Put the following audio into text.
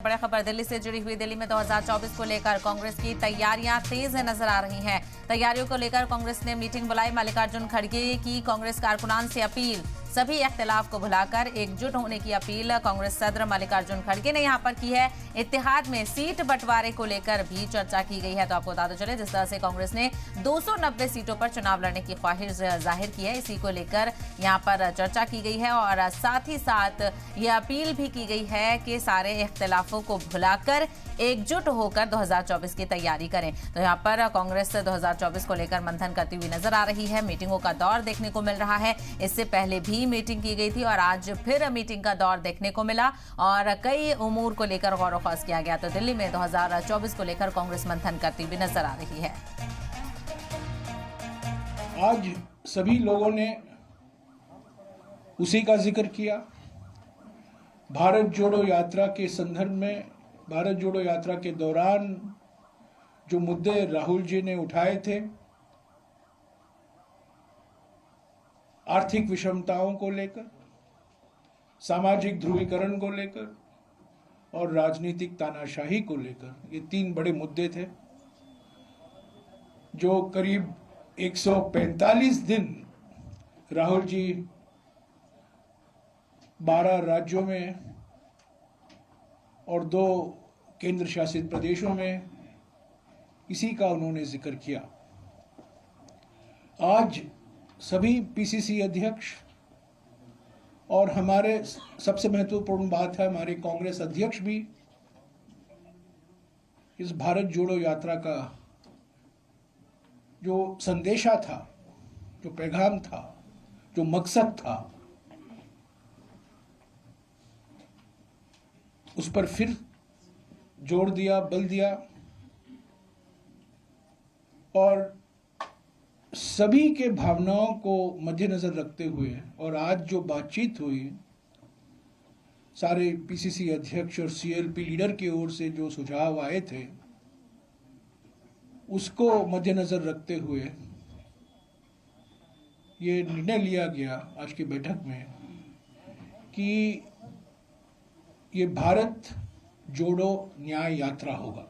बड़ी खबर दिल्ली से जुड़ी हुई। दिल्ली में 2024 को लेकर कांग्रेस की तैयारियां तेज नजर आ रही हैं। तैयारियों को लेकर कांग्रेस ने मीटिंग बुलाई। मल्लिकार्जुन खड़गे की कांग्रेस कारकुनान से अपील। सभी इख्तिलाफ को भुलाकर एकजुट होने की अपील कांग्रेस सदर मल्लिकार्जुन खड़गे ने यहां पर की है। इत्तेहाद में सीट बंटवारे को लेकर भी चर्चा की गई है। तो आपको बताते चले, जिस तरह से कांग्रेस ने 290 सीटों पर चुनाव लड़ने की ख्वाहिश जाहिर की है, इसी को लेकर यहां पर चर्चा की गई है और साथ ही साथ ये अपील भी की गई है कि सारे इख्तिलाफों को भुलाकर एकजुट होकर 2024 की तैयारी करें। तो यहां पर कांग्रेस 2024 को लेकर मंथन करती हुई नजर आ रही है। मीटिंगों का दौर देखने को मिल रहा है। इससे पहले भी मीटिंग की गई थी और आज फिर मीटिंग का दौर देखने को मिला और कई उमूर को लेकर गौर व खौज किया गया। तो दिल्ली में 2024 को लेकर कांग्रेस मंथन करती हुई नजर आ रही है। आज सभी लोगों ने उसी का जिक्र किया। भारत जोड़ो यात्रा के संदर्भ में, भारत जोड़ो यात्रा के दौरान जो मुद्दे राहुल जी ने उठाए थे, आर्थिक विषमताओं को लेकर, सामाजिक ध्रुवीकरण को लेकर और राजनीतिक तानाशाही को लेकर, ये तीन बड़े मुद्दे थे जो करीब 145 दिन राहुल जी 12 राज्यों में और 2 केंद्र शासित प्रदेशों में इसी का उन्होंने जिक्र किया। आज सभी पीसीसी अध्यक्ष और हमारे सबसे महत्वपूर्ण बात है, हमारे कांग्रेस अध्यक्ष भी इस भारत जोड़ो यात्रा का जो संदेशा था, जो पैगाम था, जो मकसद था, उस पर फिर जोर दिया, बल दिया और सभी के भावनाओं को मद्देनजर रखते हुए और आज जो बातचीत हुई, सारे पीसीसी अध्यक्ष और सीएलपी लीडर की ओर से जो सुझाव आए थे, उसको मद्देनजर रखते हुए ये निर्णय लिया गया आज की बैठक में कि ये भारत जोड़ो न्याय यात्रा होगा।